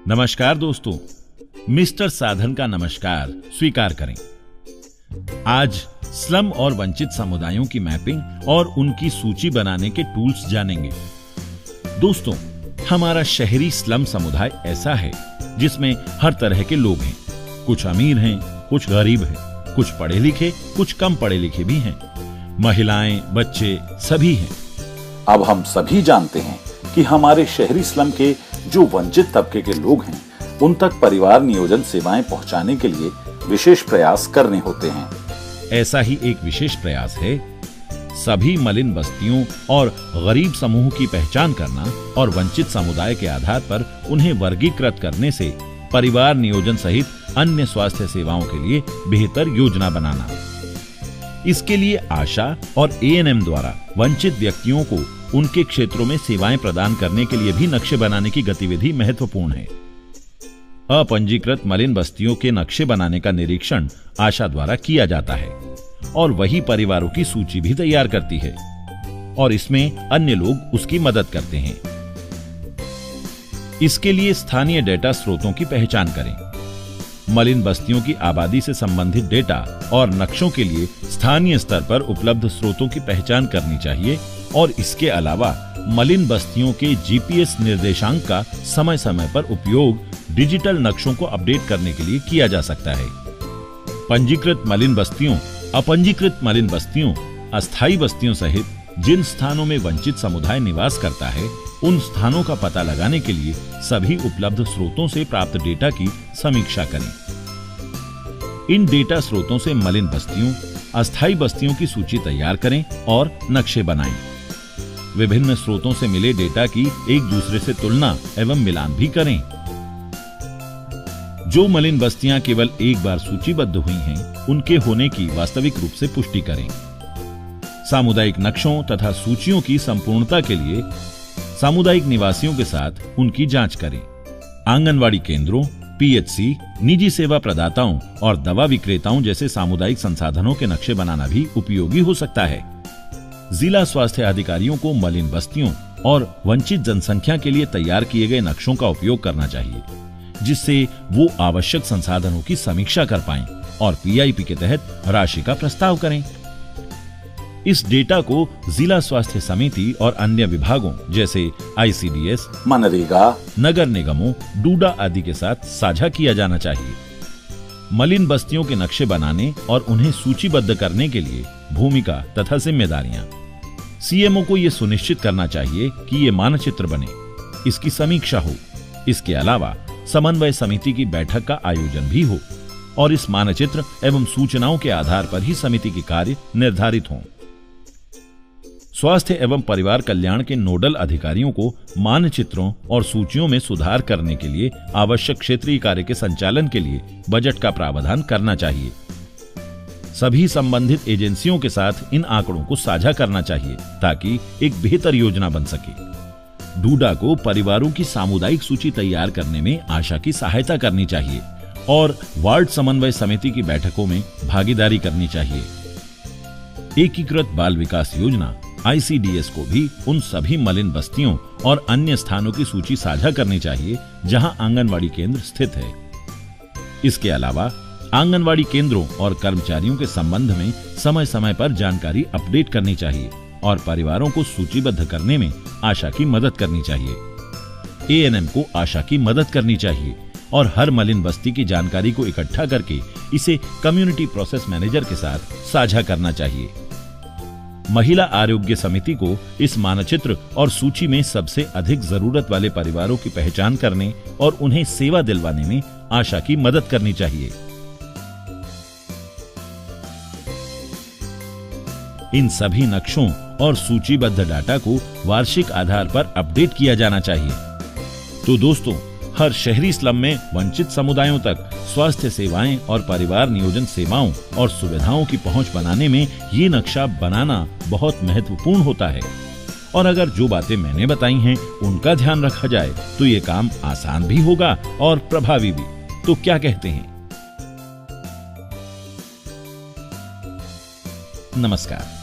नमस्कार दोस्तों, मिस्टर साधन का नमस्कार स्वीकार करें। आज स्लम और वंचित समुदायों की मैपिंग और उनकी सूची बनाने के टूल्स जानेंगे। दोस्तों, हमारा शहरी स्लम समुदाय ऐसा है जिसमें हर तरह के लोग हैं। कुछ अमीर हैं, कुछ गरीब हैं, कुछ पढ़े लिखे, कुछ कम पढ़े लिखे भी हैं। महिलाएं, बच्चे सभी हैं। अब हम सभी जानते हैं कि हमारे शहरी स्लम के जो वंचित तबके के लोग हैं, उन तक परिवार नियोजन सेवाएं पहुंचाने के लिए विशेष प्रयास करने होते हैं। ऐसा ही एक विशेष प्रयास है सभी मलिन बस्तियों और गरीब समूह की पहचान करना और वंचित समुदाय के आधार पर उन्हें वर्गीकृत करने से परिवार नियोजन सहित अन्य स्वास्थ्य सेवाओं के लिए बेहतर योजना बनाना। इसके लिए आशा और एएनएम द्वारा वंचित व्यक्तियों को उनके क्षेत्रों में सेवाएं प्रदान करने के लिए भी नक्शे बनाने की गतिविधि महत्वपूर्ण है। अपंजीकृत मलिन बस्तियों के नक्शे बनाने का निरीक्षण आशा द्वारा किया जाता है और वही परिवारों की सूची भी तैयार करती है और इसमें अन्य लोग उसकी मदद करते हैं। इसके लिए स्थानीय डेटा स्रोतों की पहचान करें। मलिन बस्तियों की आबादी से संबंधित डेटा और नक्शों के लिए स्थानीय स्तर पर उपलब्ध स्रोतों की पहचान करनी चाहिए और इसके अलावा मलिन बस्तियों के जीपीएस निर्देशांक का समय समय पर उपयोग डिजिटल नक्शों को अपडेट करने के लिए किया जा सकता है। पंजीकृत मलिन बस्तियों, अपंजीकृत मलिन बस्तियों, अस्थायी बस्तियों सहित जिन स्थानों में वंचित समुदाय निवास करता है, उन स्थानों का पता लगाने के लिए सभी उपलब्ध स्रोतों से प्राप्त डेटा की समीक्षा करें। इन डेटा स्रोतों से मलिन बस्तियों, अस्थायी बस्तियों की सूची तैयार करें और नक्शे बनाएं। विभिन्न स्रोतों से मिले डेटा की एक दूसरे से तुलना एवं मिलान भी करें। जो मलिन बस्तियां केवल एक बार सूचीबद्ध हुई हैं, उनके होने की वास्तविक रूप से पुष्टि करें। सामुदायिक नक्शों तथा सूचियों की संपूर्णता के लिए सामुदायिक निवासियों के साथ उनकी जांच करें। आंगनवाड़ी केंद्रों, पीएचसी, निजी सेवा प्रदाताओं और दवा विक्रेताओं जैसे सामुदायिक संसाधनों के नक्शे बनाना भी उपयोगी हो सकता है। जिला स्वास्थ्य अधिकारियों को मलिन बस्तियों और वंचित जनसंख्या के लिए तैयार किए गए नक्शों का उपयोग करना चाहिए, जिससे वो आवश्यक संसाधनों की समीक्षा कर पाएं और पीआईपी के तहत राशि का प्रस्ताव करें। इस डेटा को जिला स्वास्थ्य समिति और अन्य विभागों जैसे आईसीडीएस, मनरेगा, नगर निगमों, डूडा आदि के साथ साझा किया जाना चाहिए। मलिन बस्तियों के नक्शे बनाने और उन्हें सूचीबद्ध करने के लिए भूमिका तथा जिम्मेदारियां। सीएमओ को यह सुनिश्चित करना चाहिए कि ये मानचित्र बने, इसकी समीक्षा हो। इसके अलावा समन्वय समिति की बैठक का आयोजन भी हो और इस मानचित्र एवं सूचनाओं के आधार पर ही समिति के कार्य निर्धारित हों। स्वास्थ्य एवं परिवार कल्याण के नोडल अधिकारियों को मानचित्रों और सूचियों में सुधार करने के लिए आवश्यक क्षेत्रीय कार्य के संचालन के लिए बजट का प्रावधान करना चाहिए। सभी संबंधित एजेंसियों के साथ इन आंकड़ों को साझा करना चाहिए ताकि एक बेहतर योजना बन सके। डूडा को परिवारों की सामुदायिक सूची तैयार करने में आशा की सहायता करनी चाहिए और वार्ड समन्वय समिति की बैठकों में भागीदारी करनी चाहिए। एकीकृत बाल विकास योजना आईसीडीएस को भी उन सभी मलिन बस्तियों और अन्य स्थानों की सूची साझा करनी चाहिए जहां आंगनवाड़ी केंद्र स्थित है। इसके अलावा आंगनवाड़ी केंद्रों और कर्मचारियों के संबंध में समय समय पर जानकारी अपडेट करनी चाहिए और परिवारों को सूचीबद्ध करने में आशा की मदद करनी चाहिए। एएनएम को आशा की मदद करनी चाहिए और हर मलिन बस्ती की जानकारी को इकट्ठा करके इसे कम्युनिटी प्रोसेस मैनेजर के साथ साझा करना चाहिए। महिला आरोग्य समिति को इस मानचित्र और सूची में सबसे अधिक जरूरत वाले परिवारों की पहचान करने और उन्हें सेवा दिलवाने में आशा की मदद करनी चाहिए। इन सभी नक्शों और सूचीबद्ध डाटा को वार्षिक आधार पर अपडेट किया जाना चाहिए। तो दोस्तों, हर शहरी स्लम में वंचित समुदायों तक स्वास्थ्य सेवाएं और परिवार नियोजन सेवाओं और सुविधाओं की पहुंच बनाने में ये नक्शा बनाना बहुत महत्वपूर्ण होता है। और अगर जो बातें मैंने बताई हैं उनका ध्यान रखा जाए तो ये काम आसान भी होगा और प्रभावी भी। तो क्या कहते हैं? नमस्कार।